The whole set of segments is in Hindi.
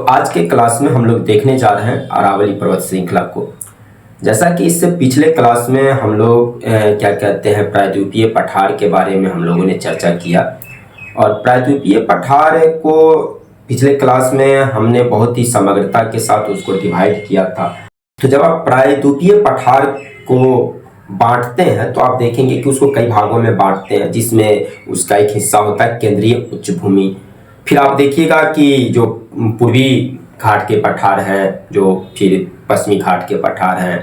आज के क्लास में हम लोग देखने जा रहे हैं अरावली पर्वत श्रृंखला को। जैसा कि इससे पिछले क्लास में हम लोग क्या कहते हैं प्रायद्वीपीय पठार के बारे में हम लोगों ने चर्चा किया, और प्रायद्वीपीय पठार को पिछले क्लास में हमने बहुत ही समग्रता के साथ उसको डिवाइड किया था। तो जब आप प्रायद्वीपीय पठार को बांटते हैं तो आप देखेंगे कि उसको कई भागों में बांटते हैं, जिसमें उसका एक हिस्सा होता है केंद्रीय उच्च भूमि। फिर आप देखिएगा कि जो पूर्वी घाट के पठार हैं, जो फिर पश्चिमी घाट के पठार हैं,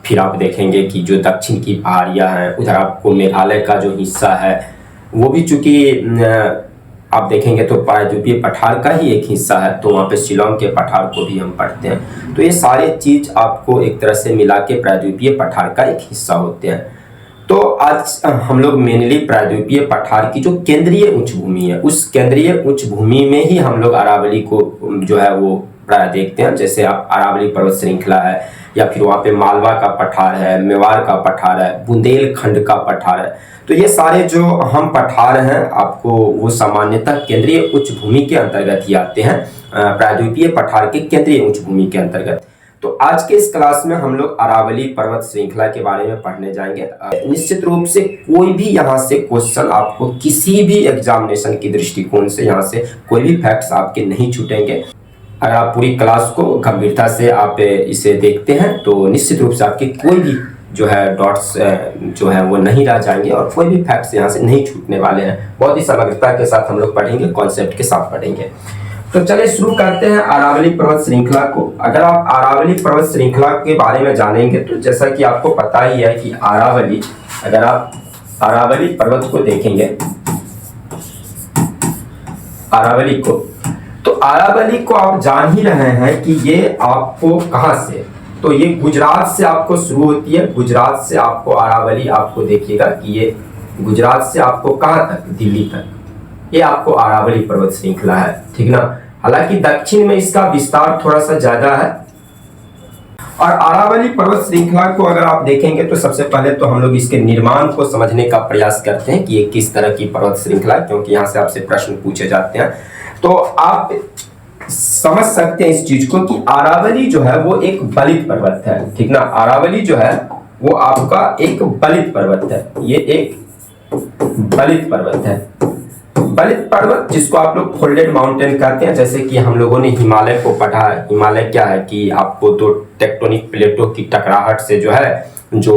फिर आप देखेंगे कि जो दक्षिण की पहाड़ियाँ हैं, उधर आपको मेघालय का जो हिस्सा है वो भी चूँकि आप देखेंगे तो प्रायद्वीपीय पठार का ही एक हिस्सा है, तो वहाँ पे शिलोंग के पठार को भी हम पढ़ते हैं। तो ये सारे चीज़ आपको एक तरह से मिला के प्रायद्वीपीय पठार का एक हिस्सा होते हैं। तो आज हम लोग मेनली प्रायद्वीपीय पठार की जो केंद्रीय उच्च भूमि है, उस केंद्रीय उच्च भूमि में ही हम लोग अरावली को जो है वो प्राय देखते हैं। जैसे आप अरावली पर्वत श्रृंखला है, या फिर वहाँ पे मालवा का पठार है, मेवाड़ का पठार है, बुंदेलखंड का पठार है। तो ये सारे जो हम पठार हैं आपको वो सामान्यतः केंद्रीय उच्च भूमि के अंतर्गत ही आते हैं, प्रायद्वीपीय पठार के केंद्रीय उच्च भूमि के अंतर्गत। तो आज के इस क्लास में हम लोग अरावली पर्वत श्रृंखला के बारे में पढ़ने जाएंगे। निश्चित रूप से कोई भी यहाँ से क्वेश्चन आपको किसी भी एग्जामिनेशन की दृष्टिकोण से यहाँ से कोई भी फैक्ट्स आपके नहीं छूटेंगे। अगर आप पूरी क्लास को गंभीरता से आप इसे देखते हैं तो निश्चित रूप से आपके कोई भी जो है डॉट्स जो है वो नहीं रह जाएंगे, और कोई भी फैक्ट्स यहाँ से नहीं छूटने वाले हैं। बहुत ही समग्रता के साथ हम लोग पढ़ेंगे, कॉन्सेप्ट के साथ पढ़ेंगे। तो चलिए शुरू करते हैं अरावली पर्वत श्रृंखला को। अगर आप अरावली पर्वत श्रृंखला के बारे में जानेंगे तो जैसा कि आपको पता ही है कि अरावली, अगर आप अरावली पर्वत को देखेंगे, अरावली को, तो अरावली को आप जान ही रहे हैं कि ये आपको कहाँ से, तो ये गुजरात से आपको शुरू होती है। गुजरात से आपको अरावली आपको देखिएगा कि ये गुजरात से आपको कहाँ तक, दिल्ली तक, ये आपको अरावली पर्वत श्रृंखला है, ठीक ना। हालांकि दक्षिण में इसका विस्तार थोड़ा सा ज्यादा है। और अरावली पर्वत श्रृंखला को अगर आप देखेंगे तो सबसे पहले तो हम लोग इसके निर्माण को समझने का प्रयास करते हैं कि ये किस तरह की पर्वत श्रृंखला, क्योंकि यहाँ से आपसे प्रश्न पूछे जाते हैं। तो आप समझ सकते हैं इस चीज को कि अरावली जो है वो एक बलित पर्वत है, ठीक ना। अरावली जो है वो आपका एक बलित पर्वत है, ये एक बलित पर्वत है। बलित पर्वत जिसको आप लोग फोल्डेड माउंटेन कहते हैं। जैसे कि हम लोगों ने हिमालय को पढ़ा है। हिमालय क्या है कि आपको दो टेक्टोनिक प्लेटों की टकराहट से जो है जो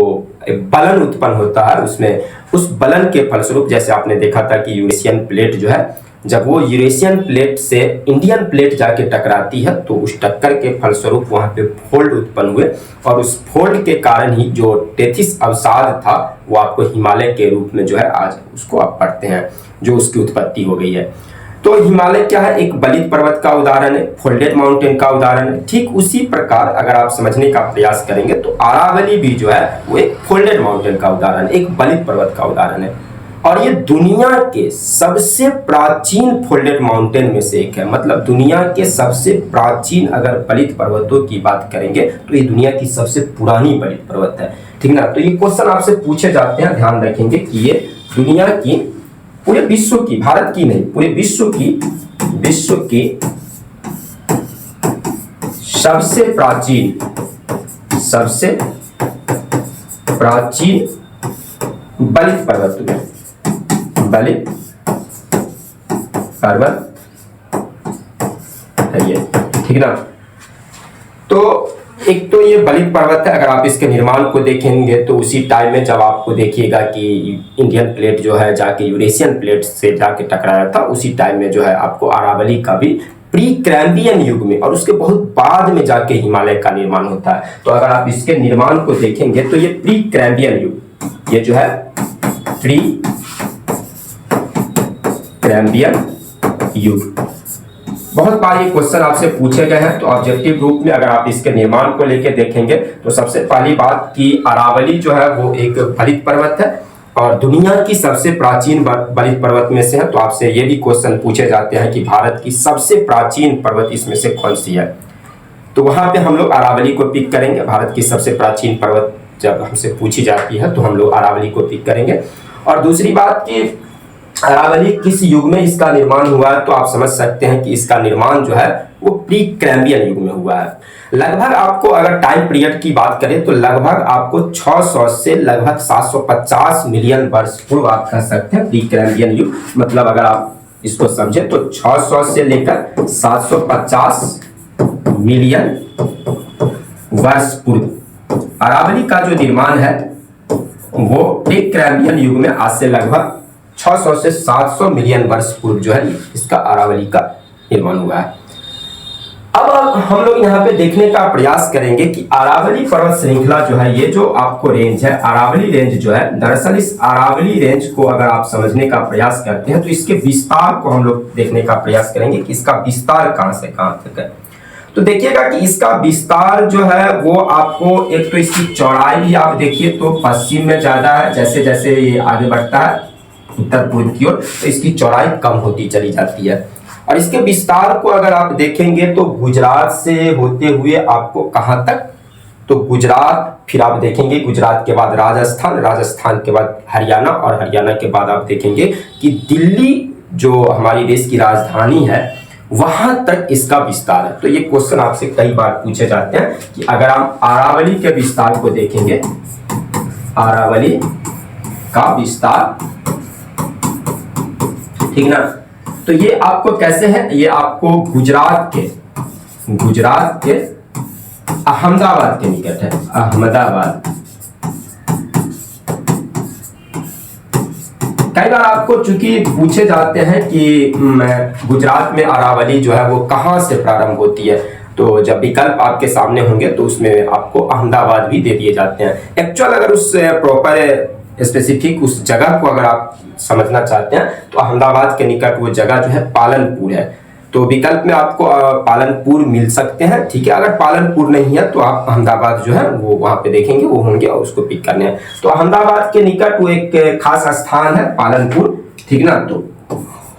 बलन उत्पन्न होता है, उसमें उस बलन के फलस्वरूप, जैसे आपने देखा था कि यूरेशियन प्लेट जो है, जब वो यूरेशियन प्लेट से इंडियन प्लेट जाके टकराती है तो उस टक्कर के फलस्वरूप वहां पे फोल्ड उत्पन्न हुए, और उस फोल्ड के कारण ही जो टेथिस अवसाद था वो आपको हिमालय के रूप में जो है आज उसको आप पढ़ते हैं, जो उसकी उत्पत्ति हो गई है। तो हिमालय क्या है, एक बलित पर्वत का उदाहरण है, फोल्डेड माउंटेन का उदाहरण है। ठीक उसी प्रकार अगर आप समझने का प्रयास करेंगे तो अरावली भी जो है वो एक फोल्डेड माउंटेन का उदाहरण, एक बलित पर्वत का उदाहरण है। और ये दुनिया के सबसे प्राचीन फोल्डेड माउंटेन में से एक है। मतलब दुनिया के सबसे प्राचीन अगर बलित पर्वतों की बात करेंगे तो ये दुनिया की सबसे पुरानी बलित पर्वत है, ठीक ना। तो ये क्वेश्चन आपसे पूछे जाते हैं, ध्यान रखेंगे कि ये दुनिया की, पूरे विश्व की, भारत की नहीं, पूरे विश्व की सबसे प्राचीन बलित पर्वत में, बलित पर्वत है ये, ठीक ना। तो एक तो ये बलित पर्वत है। अगर आप इसके निर्माण को देखेंगे तो उसी टाइम में जब आपको देखिएगा कि इंडियन प्लेट जो है जाके यूरेशियन प्लेट से जाके टकराया था, उसी टाइम में जो है आपको अरावली का भी प्री कैम्ब्रियन युग में और उसके बहुत बाद में जाके हिमालय का निर्माण होता है। तो अगर आप इसके निर्माण को देखेंगे तो ये प्री कैम्ब्रियन युग, ये जो है प्री कैम्ब्रियन युग, बहुत बार ये क्वेश्चन आपसे पूछे गए हैं। तो ऑब्जेक्टिव रूप में अगर आप इसके निर्माण को लेकर देखेंगे तो सबसे पहली बात कि अरावली जो है वो एक बलित पर्वत है और दुनिया की सबसे प्राचीन बलित पर्वत में से है। तो आपसे ये भी क्वेश्चन पूछे जाते हैं कि भारत की सबसे प्राचीन पर्वत इसमें से कौन सी है, तो वहां पे हम लोग अरावली को पिक करेंगे। भारत की सबसे प्राचीन पर्वत जब हमसे पूछी जाती है तो हम लोग अरावली को पिक करेंगे। और दूसरी बात कि अरावली किस युग में इसका निर्माण हुआ है, तो आप समझ सकते हैं कि इसका निर्माण जो है वो प्री कैम्बियन युग में हुआ है। लगभग आपको अगर टाइम पीरियड की बात करें तो लगभग आपको 600 से लगभग 750 मिलियन वर्ष पूर्व आप कह सकते हैं प्री कैम्बियन युग। मतलब अगर आप इसको समझे तो 600 से लेकर 750 मिलियन वर्ष पूर्व अरावली का जो निर्माण है वो प्री कैम्बियन युग में आज से लगभग 600 से 700 मिलियन वर्ष पूर्व जो है इसका अरावली का निर्माण हुआ है। अब हम लोग यहाँ पे देखने का प्रयास करेंगे कि अरावली पर्वत श्रृंखला जो है, ये जो आपको रेंज है अरावली रेंज जो है, दरअसल इस अरावली रेंज को अगर आप समझने का प्रयास करते हैं तो इसके विस्तार को हम लोग देखने का प्रयास करेंगे कि इसका विस्तार कहां से कहां तक है। तो देखिएगा कि इसका विस्तार जो है वो आपको एक तो इसकी चौड़ाई भी आप देखिए तो पश्चिम में ज्यादा है, जैसे जैसे ये आगे बढ़ता है उत्तर पूर्व की ओर तो इसकी चौड़ाई कम होती चली जाती है। और इसके विस्तार को अगर आप देखेंगे तो गुजरात से होते हुए आपको कहां तक, तो गुजरात, फिर आप देखेंगे गुजरात के बाद राजस्थान, राजस्थान के बाद हरियाणा और हरियाणा के बाद आप देखेंगे कि दिल्ली जो हमारी देश की राजधानी है वहां तक इसका विस्तार है। तो ये क्वेश्चन आपसे कई बार पूछे जाते हैं कि अगर हम अरावली के विस्तार को देखेंगे, अरावली का विस्तार, ठीक ना, तो ये आपको कैसे है, ये आपको गुजरात के अहमदाबाद के निकट है, अहमदाबाद। कई बार आपको चूंकि पूछे जाते हैं कि गुजरात में अरावली जो है वो कहां से प्रारंभ होती है, तो जब विकल्प आपके सामने होंगे तो उसमें आपको अहमदाबाद भी दे दिए जाते हैं। एक्चुअल अगर उस प्रॉपर स्पेसिफिक उस जगह को अगर आप समझना चाहते हैं तो अहमदाबाद के निकट वो जगह जो है पालनपुर है। तो विकल्प में आपको पालनपुर मिल सकते हैं, ठीक है। अगर पालनपुर नहीं है तो आप अहमदाबाद जो है वो वहां पे देखेंगे वो होंगे और उसको पिक करने हैं। तो अहमदाबाद के निकट वो एक खास स्थान है पालनपुर, ठीक ना, तो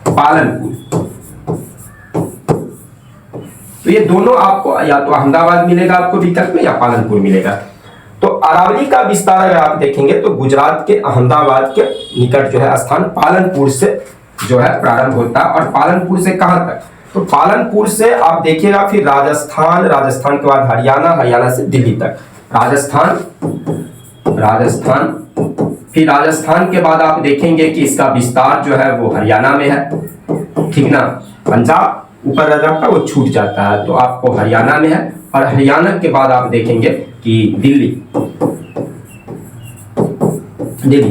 पालनपुर। तो ये दोनों आपको या तो अहमदाबाद मिलेगा आपको विकल्प में या पालनपुर मिलेगा। तो अरावली का विस्तार अगर आप देखेंगे तो गुजरात के अहमदाबाद के निकट जो है स्थान पालनपुर से जो है प्रारंभ होता है। और पालनपुर से कहां तक, तो पालनपुर से आप देखिएगा फिर राजस्थान, राजस्थान के बाद हरियाणा, हरियाणा से दिल्ली तक, राजस्थान, फिर राजस्थान के बाद आप देखेंगे कि इसका विस्तार जो है वो हरियाणा में है, ठीक ना। पंजाब ऊपर रह जाता है वो छूट जाता है तो आपको हरियाणा में है। और हरियाणा के बाद आप देखेंगे कि दिल्ली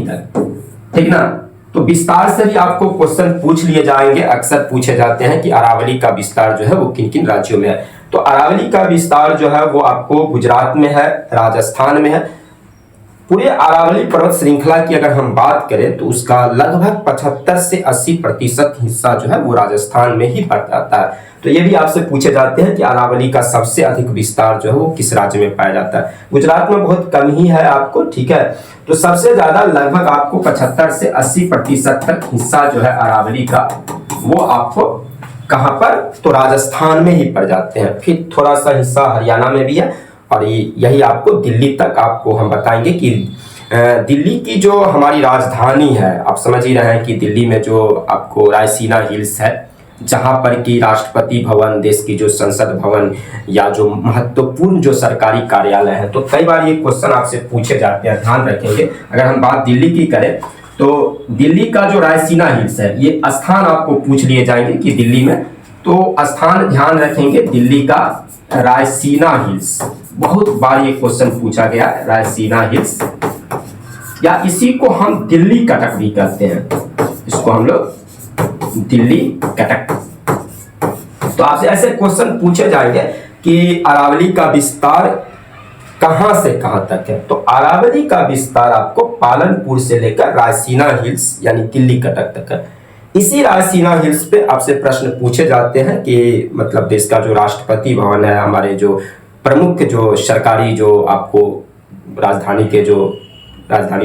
तक, ठीक ना। तो विस्तार से भी आपको क्वेश्चन पूछ लिए जाएंगे, अक्सर पूछे जाते हैं कि अरावली का विस्तार जो है वो किन किन राज्यों में है। तो अरावली का विस्तार जो है वो आपको गुजरात में है, राजस्थान में है। पूरे अरावली पर्वत श्रृंखला की अगर हम बात करें तो उसका लगभग 75 से 80% हिस्सा जो है वो राजस्थान में ही पड़ जाता है। तो ये भी आपसे पूछे जाते हैं कि अरावली का सबसे अधिक विस्तार जो है वो किस राज्य में पाया जाता है। गुजरात में बहुत कम ही है आपको, ठीक है। तो सबसे ज्यादा लगभग आपको 75 से 80% तक हिस्सा जो है अरावली का वो आपको कहां पर, तो राजस्थान में ही पड़ जाते हैं। फिर थोड़ा सा हिस्सा हरियाणा में भी है और यही आपको दिल्ली तक आपको हम बताएंगे कि दिल्ली की जो हमारी राजधानी है, आप समझ ही रहे हैं कि दिल्ली में जो आपको रायसीना हिल्स है जहां पर कि राष्ट्रपति भवन, देश की जो संसद भवन या जो महत्वपूर्ण जो सरकारी कार्यालय है, तो कई बार ये क्वेश्चन आपसे पूछे जाते हैं, ध्यान रखेंगे। अगर हम बात दिल्ली की करें तो दिल्ली का जो रायसीना हिल्स है ये स्थान आपको पूछ लिए जाएंगे कि दिल्ली में, तो स्थान ध्यान रखेंगे दिल्ली का रायसीना हिल्स, बहुत बार ये क्वेश्चन पूछा गया, रायसीना हिल्स, या इसी को हम दिल्ली कटक भी कहते हैं, इसको हम लोग दिल्ली कटक। तो आपसे ऐसे क्वेश्चन पूछे जाएंगे कि अरावली का विस्तार कहां से कहां तक है। तो अरावली का विस्तार आपको पालनपुर से लेकर रायसीना हिल्स यानी दिल्ली कटक तक है। इसी रायसीना हिल्स पे आपसे प्रश्न पूछे जाते हैं कि मतलब देश का जो राष्ट्रपति भवन है, हमारे जो प्रमुख जो सरकारी जो आपको राजधानी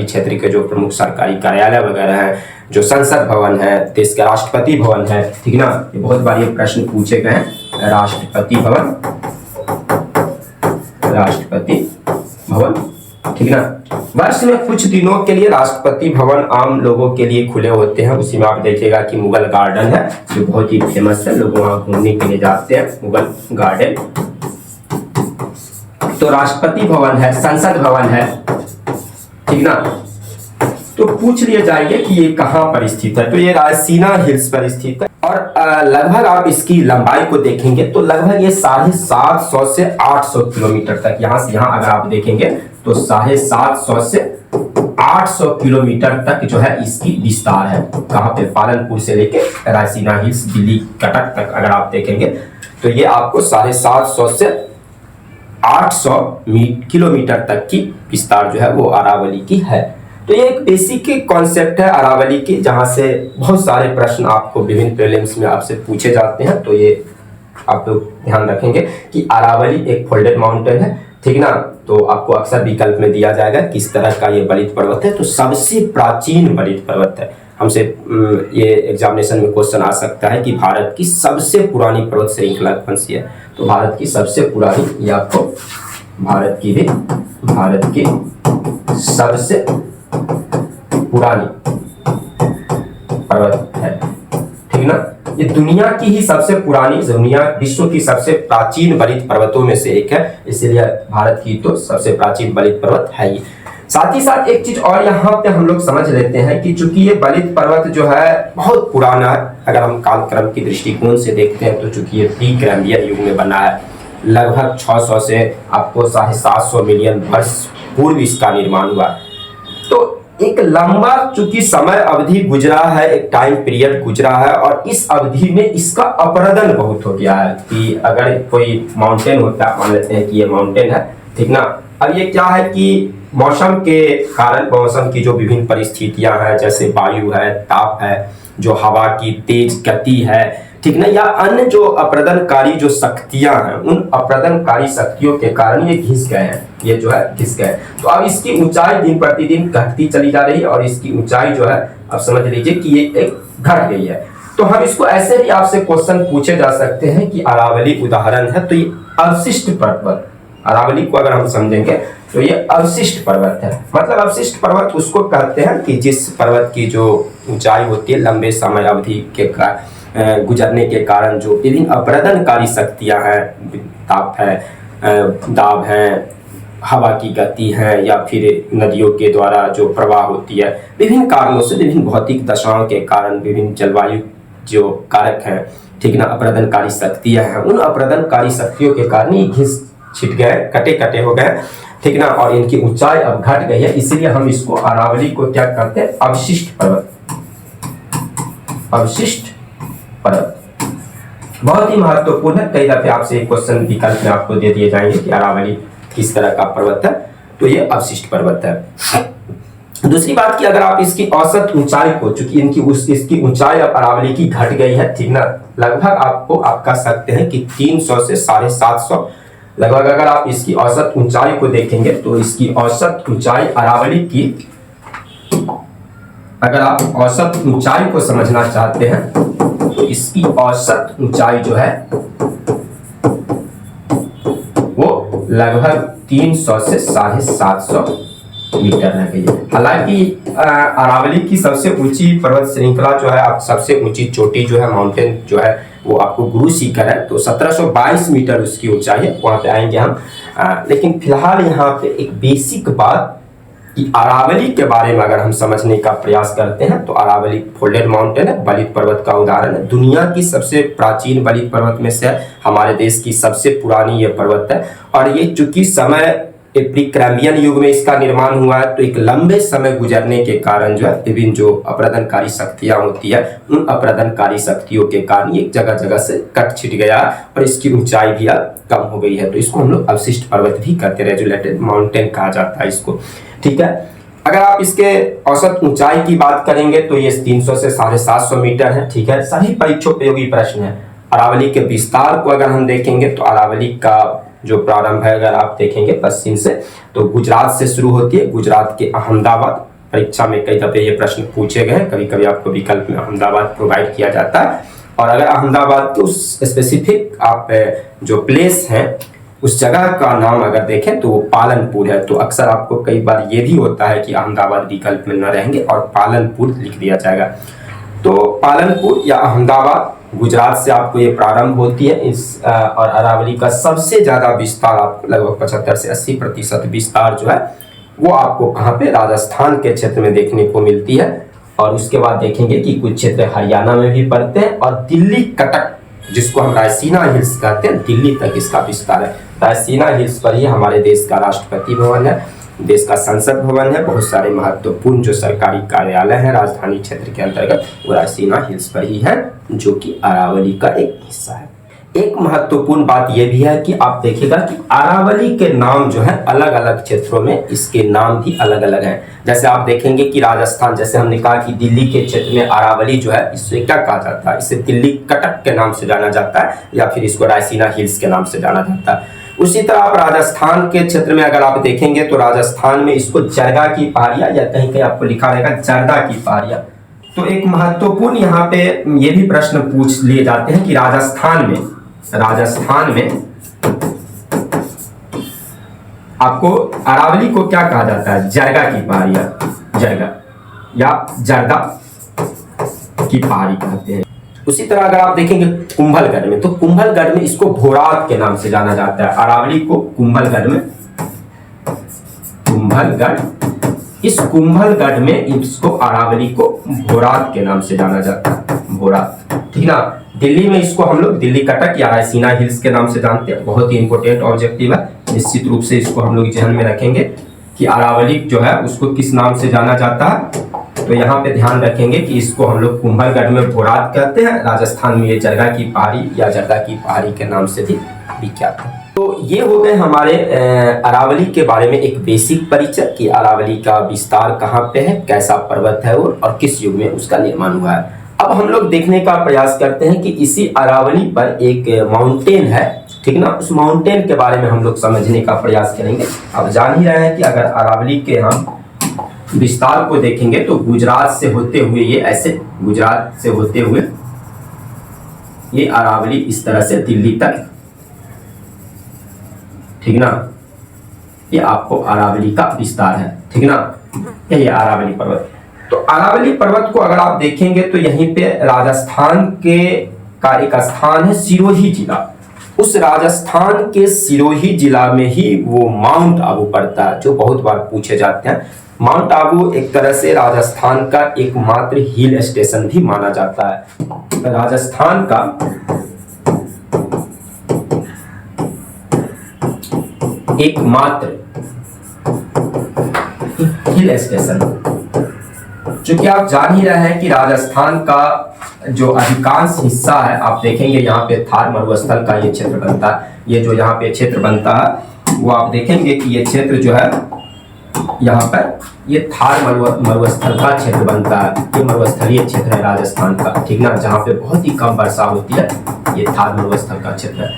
क्षेत्र के जो प्रमुख सरकारी कार्यालय वगैरह हैं, जो संसद भवन है, देश का राष्ट्रपति भवन है, ठीक ना, ये बहुत बार ये प्रश्न पूछे गए हैं। राष्ट्रपति भवन, ठीक ना। वर्ष में कुछ दिनों के लिए राष्ट्रपति भवन आम लोगों के लिए खुले होते हैं। उसी में आप देखिएगा कि मुगल गार्डन है जो बहुत ही फेमस है, लोग वहां घूमने के लिए जाते हैं, मुगल गार्डन। तो राष्ट्रपति भवन है, संसद भवन है, ठीक ना। तो पूछ लिए जाएंगे कि ये कहां पर स्थित है, तो ये रायसीना हिल्स पर स्थित है। और लगभग आप इसकी लंबाई को देखेंगे तो लगभग ये 750 से 800 किलोमीटर तक, यहां से यहां अगर आप देखेंगे तो 750 से 800 किलोमीटर तक जो है इसकी विस्तार है। कहां पे? पालनपुर से लेके रायसीना हिल्स, दिल्ली, कटक तक अगर आप देखेंगे तो ये आपको 750 से 800 किलोमीटर तक की विस्तार जो है वो अरावली की है। तो ये एक बेसिक कॉन्सेप्ट है अरावली की, जहां से बहुत सारे प्रश्न आपको विभिन्न प्रीलिम्स में आपसे पूछे जाते हैं। तो ये आप लोग ध्यान रखेंगे कि अरावली एक फोल्डेड माउंटेन है, ठीक ना। तो आपको अक्सर विकल्प में दिया जाएगा किस तरह का ये बलित पर्वत है, तो सबसे प्राचीन बलित पर्वत है। हमसे ये एग्जामिनेशन में क्वेश्चन आ सकता है कि भारत की सबसे पुरानी पर्वत श्रृंखला कौन सी है, तो भारत की सबसे पुरानी, ये आपको भारत की सबसे पुरानी पर्वत है, ठीक ना। ये दुनिया की ही सबसे पुरानी, विश्व की सबसे प्राचीन बलित पर्वतों में से एक है, इसलिए भारत की तो सबसे प्राचीन बलित पर्वत है ही। साथ ही साथ एक चीज और यहाँ पे हम लोग समझ लेते हैं कि चूंकि ये बलित पर्वत जो है बहुत पुराना है, अगर हम कालक्रम की दृष्टिकोण से देखते हैं तो चूंकि ये प्री कैम्ब्रियन युग में बना है, लगभग 600 से आपको 750 मिलियन वर्ष पूर्व इसका निर्माण हुआ। तो एक लंबा चूंकि समय अवधि गुजरा है, एक टाइम पीरियड गुजरा है, और इस अवधि में इसका अपरदन बहुत हो गया है। कि अगर कोई माउंटेन होता है, मान लेते हैं कि ये माउंटेन है, ठीक ना। अब ये क्या है कि मौसम के कारण, मौसम की जो विभिन्न परिस्थितियां हैं, जैसे वायु है, ताप है, जो हवा की तेज गति है, ठीक ना, या अन्य जो अप्रदनकारी जो शक्तियां हैं, उन अप्रदनकारी शक्तियों के कारण ये घिस गए हैं, ये जो है घिस गए। तो अब इसकी ऊंचाई दिन प्रतिदिन घटती चली जा रही है, और इसकी ऊंचाई जो है आप समझ लीजिए कि ये एक घट गई है। तो हम इसको ऐसे ही आपसे क्वेश्चन पूछे जा सकते हैं कि अरावली उदाहरण है, तो ये अवशिष्ट पर्वत, अरावली को अगर हम समझेंगे तो ये अवशिष्ट पर्वत है। मतलब अवशिष्ट पर्वत उसको कहते हैं कि जिस पर्वत की जो ऊंचाई होती है लंबे समय अवधि के गुजरने के कारण जो विभिन्न अपरदनकारी शक्तियां हैं, ताप है, दाब है, हवा की गति है, या फिर नदियों के द्वारा जो प्रवाह होती है, विभिन्न कारणों से, विभिन्न भौतिक दशाओं के कारण, विभिन्न जलवायु जो कारक हैं, ठीक ना, अपरदनकारी शक्तियां हैं, उन अपरदनकारी शक्तियों के कारण ये घिस छिट गए, कटे कटे हो गए, ठीक ना, और इनकी ऊंचाई अब घट गई है। इसीलिए हम इसको अरावली को क्या कहते हैं? अवशिष्ट पर्वत, अवशिष्ट पर्वत बहुत ही महत्वपूर्ण है। कई दफे आपसे एक क्वेश्चन विकल्प में आपको दे दिए जाएंगे कि अरावली किस तरह का पर्वत है, तो ये अवशिष्ट पर्वत है। दूसरी बात कि अगर आप इसकी औसत ऊंचाई को, चूंकि इसकी ऊंचाई अब अरावली की घट गई है, ठीक ना, लगभग आप कह सकते हैं कि 300 से 750 लगभग। अगर आप इसकी औसत ऊंचाई को देखेंगे तो इसकी औसत ऊंचाई अरावली की, अगर आप औसत ऊंचाई को समझना चाहते हैं तो इसकी औसत ऊंचाई जो है वो लगभग 300 से 750 मीटर रह गई है। हालांकि अरावली की सबसे ऊंची पर्वत श्रृंखला जो है, आप सबसे ऊंची चोटी जो है, माउंटेन जो है, वो आपको गुरु शिखर है, तो 1722 मीटर उसकी ऊंचाई है, वहां पे आएंगे हम। लेकिन फिलहाल यहाँ पे एक बेसिक बात कि अरावली के बारे में अगर हम समझने का प्रयास करते हैं तो अरावली फोल्डेड माउंटेन है, बलित पर्वत का उदाहरण है, दुनिया की सबसे प्राचीन बलित पर्वत में से है, हमारे देश की सबसे पुरानी ये पर्वत है। और ये चूंकि समय प्री कैम्ब्रियन युग में इसका निर्माण हुआ है, तो एक लंबे समय गुजरने के कारण जो है विभिन्न जो अपरदनकारी शक्तियां होती है, उन अपरदनकारी शक्तियों के कारण ये जगह जगह से कट छिट गया और इसकी ऊंचाई भी कम हो गई है। तो इसको हम लोग अवशिष्ट पर्वत भी कहते हैं, रेजुलेटेड माउंटेन कहा जाता है इसको, ठीक है। अगर आप इसके औसत ऊंचाई की बात करेंगे तो ये 300 से 750 मीटर है, ठीक है। सभी परीक्षोपयोगी प्रश्न है। अरावली के विस्तार को अगर हम देखेंगे तो अरावली का जो प्रारंभ है, अगर आप देखेंगे पश्चिम से, तो गुजरात से शुरू होती है, गुजरात के अहमदाबाद। परीक्षा में कई दफे ये प्रश्न पूछे गए, कभी कभी आपको विकल्प में अहमदाबाद प्रोवाइड किया जाता है। और अगर अहमदाबाद के उस स्पेसिफिक आप जो प्लेस हैं उस जगह का नाम अगर देखें तो वो पालनपुर है। तो अक्सर आपको कई बार ये भी होता है कि अहमदाबाद विकल्प में न रहेंगे और पालनपुर लिख दिया जाएगा। तो पालनपुर या अहमदाबाद गुजरात से आपको ये प्रारंभ होती है। और अरावली का सबसे ज़्यादा विस्तार, आपको लगभग 75 से 80% विस्तार जो है वो आपको कहाँ पे, राजस्थान के क्षेत्र में देखने को मिलती है। और उसके बाद देखेंगे कि कुछ क्षेत्र हरियाणा में भी पड़ते हैं और दिल्ली कटक, जिसको हम रायसीना हिल्स कहते हैं, दिल्ली तक इसका विस्तार है। रायसीना हिल्स पर ही हमारे देश का राष्ट्रपति भवन है, देश का संसद भवन है, बहुत सारे महत्वपूर्ण जो सरकारी कार्यालय हैं राजधानी क्षेत्र के अंतर्गत वो रायसीना हिल्स पर ही है, जो कि अरावली का एक हिस्सा है। एक महत्वपूर्ण बात यह भी है कि आप देखिएगा कि अरावली के नाम जो है अलग अलग क्षेत्रों में इसके नाम भी अलग अलग हैं। जैसे आप देखेंगे कि राजस्थान, जैसे हमने कहा कि दिल्ली के क्षेत्र में अरावली जो है इसे क्या कहा जाता है, इसे दिल्ली कटक के नाम से जाना जाता है या फिर इसको रायसीना हिल्स के नाम से जाना जाता है। उसी तरह आप राजस्थान के क्षेत्र में अगर आप देखेंगे तो राजस्थान में इसको जरगा की पहाड़ियां या कहीं कहीं आपको लिखा रहेगा जर्दा की पहाड़ियां। तो एक महत्वपूर्ण यहाँ पे ये भी प्रश्न पूछ लिए जाते हैं कि राजस्थान में आपको अरावली को क्या कहा जाता है, जरगा की पहाड़ियां, जरगा या जर्दा की पहाड़ी कहते हैं। उसी तरह अगर आप देखेंगे कुंभलगढ़ में, तो कुंभलगढ़ में इसको भोरात के नाम से जाना जाता है। अरावली को कुंभलगढ़ इस कुंभलगढ़ में इसको अरावली को भोरात के नाम से जाना जाता है, भोरात, ठीक ना। दिल्ली में इसको हम लोग दिल्ली कटक या रायसीना हिल्स के नाम से जानते हैं। बहुत ही इंपॉर्टेंट ऑब्जेक्टिव है, निश्चित रूप से इसको हम लोग ध्यान में रखेंगे कि अरावली जो है उसको किस नाम से जाना जाता है। तो यहाँ पे ध्यान रखेंगे कि इसको हम लोग कुंभलगढ़ में भोरात कहते हैं, राजस्थान में ये जरगा की पहाड़ी या जर्दा की पहाड़ी के नाम से भी विख्यात है। तो ये हो गए हमारे अरावली के बारे में एक बेसिक परिचय कि अरावली का विस्तार कहाँ पे है, कैसा पर्वत है और किस युग में उसका निर्माण हुआ है। अब हम लोग देखने का प्रयास करते हैं कि इसी अरावली पर एक माउंटेन है, ठीक ना, उस माउंटेन के बारे में हम लोग समझने का प्रयास करेंगे। अब जान ही रहे हैं कि अगर अरावली के हम विस्तार को देखेंगे तो गुजरात से होते हुए ये ऐसे, गुजरात से होते हुए ये अरावली इस तरह से दिल्ली तक, ठीक ना, ये आपको अरावली का विस्तार है, ठीक ना, यही अरावली पर्वत। तो अरावली पर्वत को अगर आप देखेंगे तो यहीं पे राजस्थान के का एक स्थान है सिरोही जिला। उस राजस्थान के सिरोही जिला में ही वो माउंट आबू पड़ता है, जो बहुत बार पूछे जाते हैं। माउंट आबू एक तरह से राजस्थान का एकमात्र हिल स्टेशन भी माना जाता है। राजस्थान का एकमात्र हिल स्टेशन, चूंकि आप जान ही रहे हैं कि राजस्थान का जो अधिकांश हिस्सा है, आप देखेंगे यहाँ पे थार मरुस्थल का ये क्षेत्र बनता है। ये जो यहाँ पे क्षेत्र बनता है वो आप देखेंगे कि ये क्षेत्र जो है यहाँ पर ये थार मरुस्थल का क्षेत्र बनता है। ये मरुस्थलीय क्षेत्र है राजस्थान का, ठीक ना, जहाँ पे बहुत ही कम वर्षा होती है, ये थार मरुस्थल का क्षेत्र है,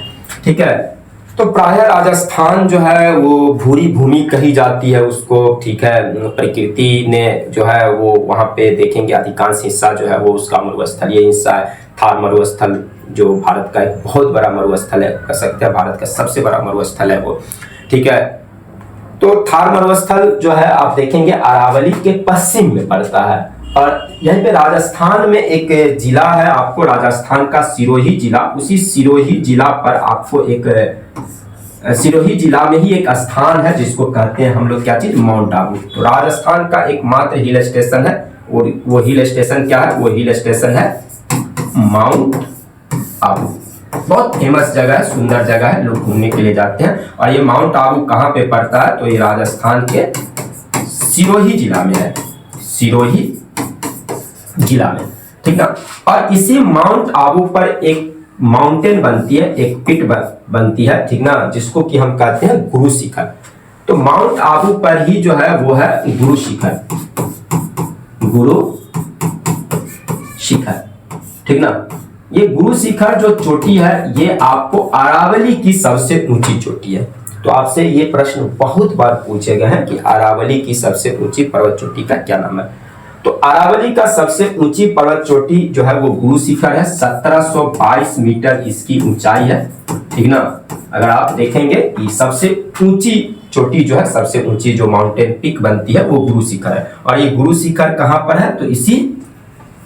ठीक है। तो प्रायः राजस्थान जो है वो भूरी भूमि कही जाती है उसको, ठीक है। प्रकृति ने जो है वो वहाँ पे देखेंगे अधिकांश हिस्सा जो है वो उसका मरुस्थलीय हिस्सा है। थार मरुस्थल जो भारत का एक बहुत बड़ा मरुस्थल है, कह सकते हैं भारत का सबसे बड़ा मरुस्थल है वो, ठीक है। तो थार मरुस्थल जो है आप देखेंगे अरावली के पश्चिम में पड़ता है। और यहीं पे राजस्थान में एक जिला है आपको, राजस्थान का सिरोही जिला। उसी सिरोही जिला पर आपको एक सिरोही जिला में ही एक स्थान है जिसको कहते हैं हम लोग क्या चीज, माउंट आबू। तो राजस्थान का एकमात्र हिल स्टेशन है, और वो हिल स्टेशन क्या है, वो हिल स्टेशन है माउंट आबू। बहुत फेमस जगह है, सुंदर जगह है, लोग घूमने के लिए जाते हैं। और ये माउंट आबू कहाँ पे पड़ता है, तो ये राजस्थान के सिरोही जिला में है, सिरोही जिला में, ठीक है। और इसी माउंट आबू पर एक माउंटेन बनती है, एक पिट बनती है, ठीक ना, जिसको कि हम कहते हैं गुरु शिखर। तो माउंट आबू पर ही जो है वो है गुरु शिखर, गुरु शिखर, ठीक ना। ये गुरु शिखर जो चोटी है ये आपको अरावली की सबसे ऊंची चोटी है। तो आपसे ये प्रश्न बहुत बार पूछे गए हैं कि अरावली की सबसे ऊंची पर्वत चोटी का क्या नाम है। तो अरावली का सबसे ऊंची पर्वत चोटी जो है वो गुरु शिखर है। 1722 मीटर इसकी ऊंचाई है, ठीक ना। अगर आप देखेंगे कि सबसे ऊंची चोटी जो है, सबसे ऊंची जो माउंटेन पीक बनती है वो गुरु शिखर है। और ये गुरु शिखर कहाँ पर है, तो इसी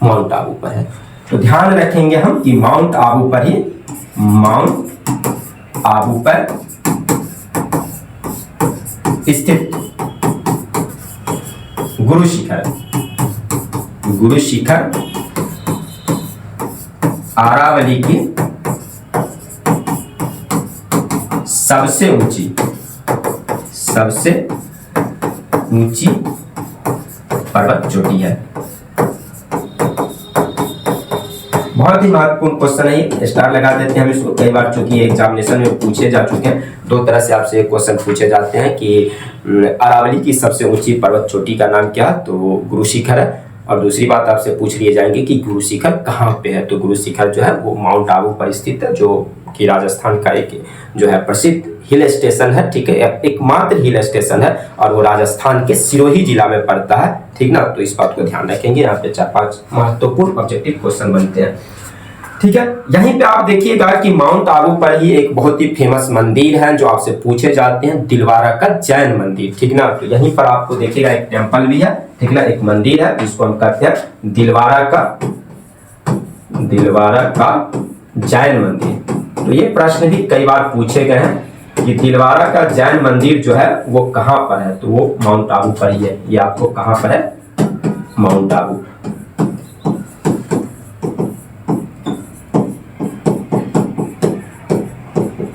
माउंट आबू पर है। तो ध्यान रखेंगे हम कि माउंट आबू पर ही, माउंट आबू पर स्थित गुरु शिखर, गुरु शिखर अरावली की सबसे ऊंची पर्वत चोटी है। बहुत ही महत्वपूर्ण क्वेश्चन है ये, स्टार लगा देते हैं हम इसको। कई बार चूंकि एग्जामिनेशन में पूछे जा चुके हैं, दो तरह से आपसे क्वेश्चन पूछे जाते हैं कि अरावली की सबसे ऊंची पर्वत चोटी का नाम क्या, तो गुरु शिखर है। और दूसरी बात आपसे पूछ लिए जाएंगे कि गुरु शिखर कहाँ पे है, तो गुरु शिखर जो है वो माउंट आबू पर स्थित है, जो कि राजस्थान का एक जो है प्रसिद्ध हिल स्टेशन है, ठीक है, एकमात्र हिल स्टेशन है। और वो राजस्थान के सिरोही जिला में पड़ता है, ठीक ना। तो इस बात को ध्यान रखेंगे, यहाँ पे 4-5 महत्वपूर्ण ऑब्जेक्टिव क्वेश्चन बनते हैं, ठीक है। यहीं पे आप देखिएगा कि माउंट आबू पर ही एक बहुत ही फेमस मंदिर है जो आपसे पूछे जाते हैं, दिलवारा का जैन मंदिर, ठीक ना। तो यहीं पर आपको देखिएगा एक टेम्पल भी है, ठीक ना, एक मंदिर है, जिसको हम कहते हैं दिलवारा का जैन मंदिर। तो ये प्रश्न भी कई बार पूछे गए हैं कि दिलवारा का जैन मंदिर जो है वो कहाँ पर है, तो वो माउंट आबू पर ही है। ये आपको कहाँ पर है, माउंट आबू।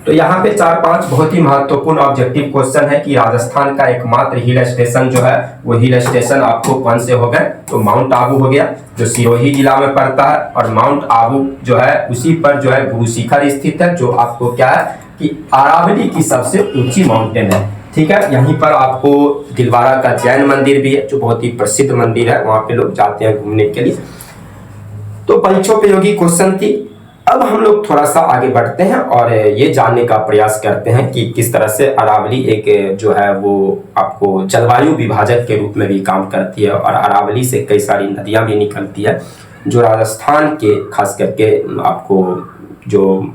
तो यहाँ पे 4-5 बहुत ही महत्वपूर्ण ऑब्जेक्टिव क्वेश्चन है कि राजस्थान का एकमात्र हिल स्टेशन जो है वो हिल स्टेशन आपको कौन से हो गए, तो माउंट आबू हो गया, जो सिरोही जिला में पड़ता है। और माउंट आबू जो है उसी पर जो है गुरु शिखर स्थित है, जो आपको क्या है कि अरावली की सबसे ऊंची माउंटेन है, ठीक है। यहीं पर आपको दिलवारा का जैन मंदिर भी है, जो बहुत ही प्रसिद्ध मंदिर है, वहां पे लोग जाते हैं घूमने के लिए। तो परीक्षोपयोगी क्वेश्चन थी। अब हम लोग थोड़ा सा आगे बढ़ते हैं और ये जानने का प्रयास करते हैं कि किस तरह से अरावली एक जो है वो आपको जलवायु विभाजक के रूप में भी काम करती है। और अरावली से कई सारी नदियां भी निकलती है, जो राजस्थान के खास करके आपको जो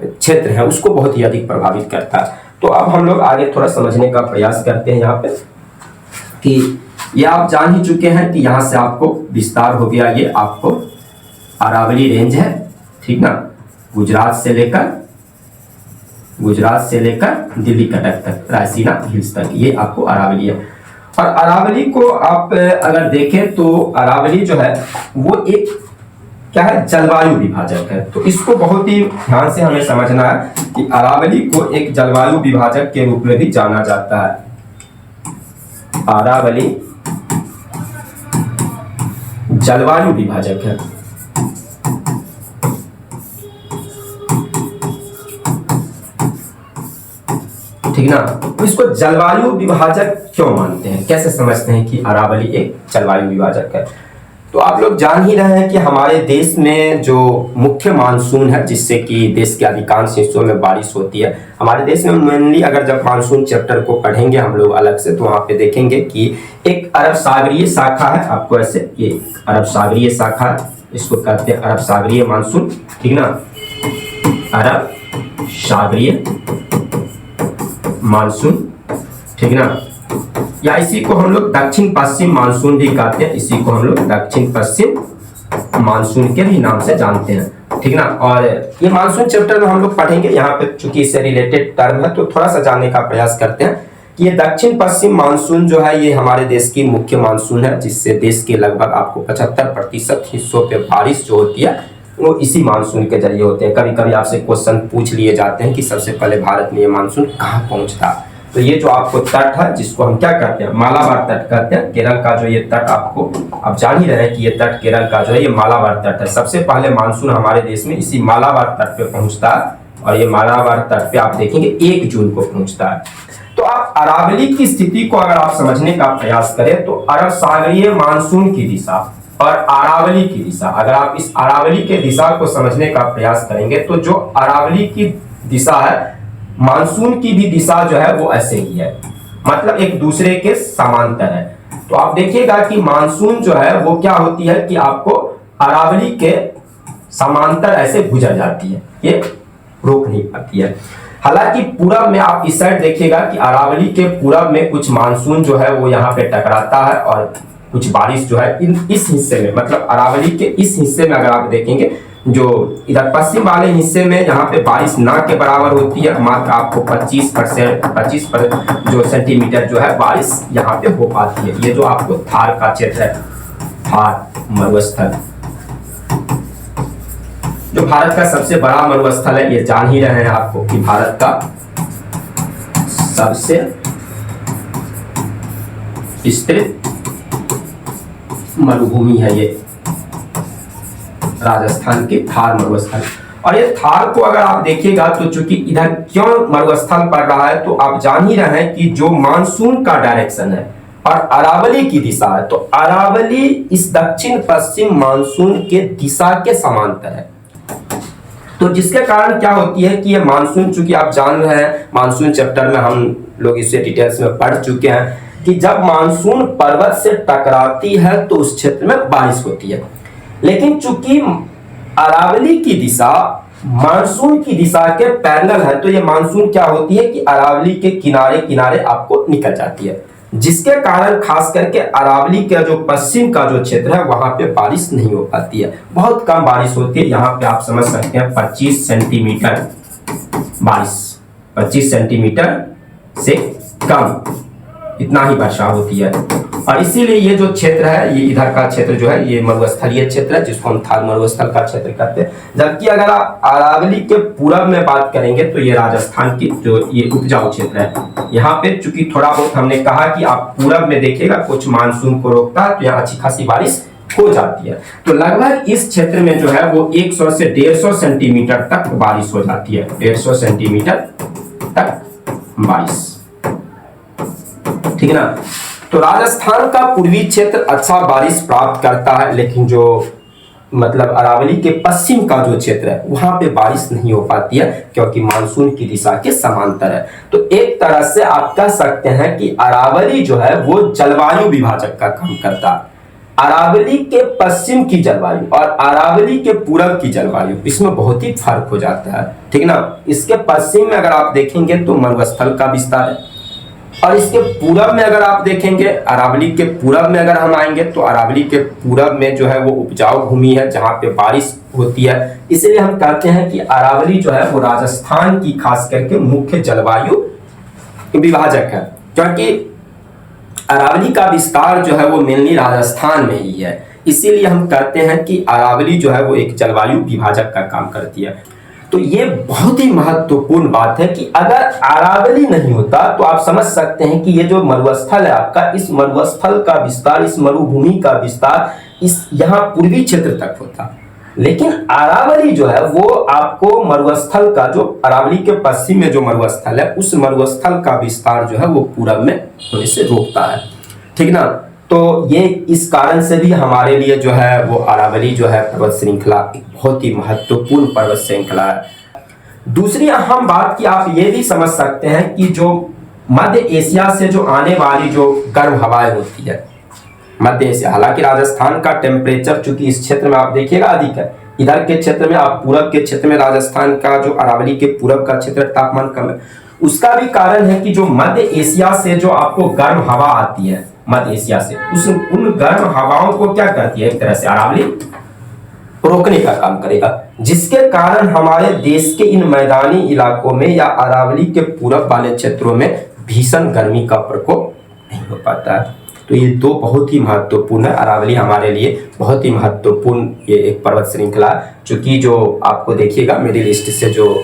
क्षेत्र है उसको बहुत ही अधिक प्रभावित करता है। तो अब हम लोग आगे थोड़ा समझने का प्रयास करते हैं यहाँ पे कि ये आप जान ही चुके हैं कि यहाँ से आपको विस्तार हो गया, ये आपको अरावली रेंज है, ठीक ना, गुजरात से लेकर दिल्ली कटक तक, रायसीना हिल्स तक, ये आपको अरावली है। और अरावली को आप अगर देखें तो अरावली जो है वो एक क्या है, जलवायु विभाजक है। तो इसको बहुत ही ध्यान से हमें समझना है कि अरावली को एक जलवायु विभाजक के रूप में भी जाना जाता है। अरावली जलवायु विभाजक है, ठीक ना। तो इसको जलवायु विभाजक क्यों मानते हैं, कैसे समझते हैं कि अरावली एक जलवायु विभाजक है। तो आप लोग जान ही रहे हैं कि हमारे देश में जो मुख्य मानसून है, जिससे कि देश के अधिकांश हिस्सों में बारिश होती है, हमारे देश में मेनली अगर जब मानसून चैप्टर को पढ़ेंगे हम लोग अलग से, तो वहां पे देखेंगे कि एक अरब सागरीय शाखा है, आपको ऐसे ये अरब सागरीय शाखा है, इसको कहते हैं अरब सागरीय मानसून, ठीक ना, अरब सागरीय मानसून, ठीक ना। या इसी को हम लोग दक्षिण पश्चिम मानसून भी कहते हैं, इसी को हम लोग दक्षिण पश्चिम मानसून के भी नाम से जानते हैं, ठीक ना। और ये मानसून चैप्टर में हम लोग पढ़ेंगे, यहाँ पे चूंकि इससे रिलेटेड टर्म है तो थोड़ा सा जानने का प्रयास करते हैं कि ये दक्षिण पश्चिम मानसून जो है ये हमारे देश की मुख्य मानसून है, जिससे देश के लगभग आपको 75% हिस्सों पे बारिश जो होती है वो इसी मानसून के जरिए होते हैं। कभी कभी आपसे क्वेश्चन पूछ लिए जाते हैं कि सबसे पहले भारत में ये मानसून कहाँ पहुंचता, तो ये जो आपको तट है, जिसको हम क्या कहते हैं, मालाबार तट कहते हैं, केरल का जो ये तट, आपको आप जान ही रहे हैं कि ये तट केरल का जो है ये मालाबार तट है। सबसे पहले मानसून हमारे देश में इसी मालाबार तट पे पहुंचता है, और ये मालाबार तट पे आप देखेंगे 1 जून को पहुंचता है। तो आप अरावली की स्थिति को अगर आप समझने का प्रयास करें तो अरब सागरीय मानसून की दिशा और अरावली की दिशा, अगर आप इस अरावली के दिशा को समझने का प्रयास करेंगे तो जो अरावली की दिशा है, मानसून की भी दिशा जो है वो ऐसे ही है, मतलब एक दूसरे के समांतर है। तो आप देखिएगा कि मानसून जो है वो क्या होती है कि आपको अरावली के समांतर ऐसे गुजर जाती है, ये रोक नहीं पाती है। हालांकि पूरब में आप इस साइड देखिएगा कि अरावली के पूरब में कुछ मानसून जो है वो यहाँ पे टकराता है और कुछ बारिश जो है इस हिस्से में, मतलब अरावली के इस हिस्से में अगर आप देखेंगे, जो इधर पश्चिम वाले हिस्से में यहाँ पे बारिश ना के बराबर होती है, मात्र आपको 25 जो सेंटीमीटर जो है बारिश यहाँ पे हो पाती है। ये जो आपको थार का क्षेत्र है, थार मरुस्थल, जो भारत का सबसे बड़ा मरुस्थल है, ये जान ही रहे हैं आपको कि भारत का सबसे विस्तृत मरुभूमि है ये राजस्थान के थार मरुस्थल। और ये थार को अगर आप देखिएगा तो चूंकि इधर क्यों मरुस्थल पड़ रहा है, तो आप जान ही रहे हैं कि जो मानसून का डायरेक्शन है और अरावली की दिशा है, तो अरावली इस दक्षिण पश्चिम मानसून के दिशा के समांतर है। तो जिसके कारण क्या होती है कि ये मानसून, चूंकि आप जान रहे हैं मानसून चैप्टर में हम लोग इसे डिटेल्स में पढ़ चुके हैं कि जब मानसून पर्वत से टकराती है तो उस क्षेत्र में बारिश होती है। लेकिन चूंकि अरावली की दिशा मानसून की दिशा के पैरेलल है, तो ये मानसून क्या होती है कि अरावली के किनारे किनारे आपको निकल जाती है, जिसके कारण खास करके अरावली का जो पश्चिम का जो क्षेत्र है वहां पे बारिश नहीं हो पाती है, बहुत कम बारिश होती है। यहाँ पे आप समझ सकते हैं 25 सेंटीमीटर बारिश, 25 सेंटीमीटर से कम, इतना ही वर्षा होती है। और इसीलिए ये जो क्षेत्र है, ये इधर का क्षेत्र जो है ये मरुस्थलीय क्षेत्र है, जिसको हम थार मरुस्थल का क्षेत्र कहते हैं। जबकि अगर आप अरावली के पूरब में बात करेंगे तो ये राजस्थान की जो ये उपजाऊ क्षेत्र है। यहाँ पे चूंकि थोड़ा बहुत हमने कहा कि आप पूरब में देखिएगा कुछ मानसून को रोकता है, तो यहाँ अच्छी खासी बारिश हो जाती है। तो लगभग इस क्षेत्र में जो है वो 100 से 150 सेंटीमीटर तक बारिश हो जाती है, 150 सेंटीमीटर तक बारिश, ठीक है ना। तो राजस्थान का पूर्वी क्षेत्र अच्छा बारिश प्राप्त करता है, लेकिन जो मतलब अरावली के पश्चिम का जो क्षेत्र है वहां पे बारिश नहीं हो पाती है, क्योंकि मानसून की दिशा के समांतर है। तो एक तरह से आप कह सकते हैं कि अरावली जो है वो जलवायु विभाजक का काम करता है। अरावली के पश्चिम की जलवायु और अरावली के पूरब की जलवायु, इसमें बहुत ही फर्क हो जाता है, ठीक ना। इसके पश्चिम में अगर आप देखेंगे तो मरुस्थल का विस्तार है, और इसके पूरब में अगर आप देखेंगे, अरावली के पूरब में अगर हम आएंगे तो अरावली के पूरब में जो है वो उपजाऊ भूमि है जहां पे बारिश होती है। इसलिए हम कहते हैं कि अरावली जो है वो राजस्थान की खास करके मुख्य जलवायु विभाजक है, क्योंकि अरावली का विस्तार जो है वो मेनली राजस्थान में ही है। इसीलिए हम कहते हैं कि अरावली जो है वो एक जलवायु विभाजक का काम करती है। तो ये बहुत ही महत्वपूर्ण बात है कि अगर अरावली नहीं होता तो आप समझ सकते हैं कि ये जो मरुस्थल है आपका, इस मरुस्थल का विस्तार, इस मरुभूमि का विस्तार इस यहाँ पूर्वी क्षेत्र तक होता। लेकिन अरावली जो है वो आपको मरुस्थल का, जो अरावली के पश्चिम में जो मरुस्थल है उस मरुस्थल का विस्तार जो है वो पूरब में होने से रोकता है, ठीक ना। तो ये इस कारण से भी हमारे लिए जो है वो अरावली जो है पर्वत श्रृंखला एक बहुत ही महत्वपूर्ण पर्वत श्रृंखला है। दूसरी अहम बात कि आप ये भी समझ सकते हैं कि जो मध्य एशिया से जो आने वाली जो गर्म हवाएं होती है, मध्य एशिया, हालांकि राजस्थान का टेम्परेचर चूंकि इस क्षेत्र में आप देखिएगा अधिक है, इधर के क्षेत्र में आप पूरब के क्षेत्र में राजस्थान का जो अरावली के पूरब का क्षेत्र तापमान कम है। उसका भी कारण है कि जो मध्य एशिया से जो आपको गर्म हवा आती है, मध्य एशिया से उन गर्म हवाओं को क्या करती है, एक तरह से अरावली रोकने का काम करेगा, जिसके कारण हमारे देश के इन मैदानी इलाकों में या अरावली के पूरब वाले क्षेत्रों में भीषण गर्मी का प्रकोप नहीं हो पाता है। तो ये दो बहुत ही महत्वपूर्ण है, अरावली हमारे लिए बहुत ही महत्वपूर्ण ये एक पर्वत श्रृंखला, चूंकि जो आपको देखिएगा मिडिल ईस्ट से जो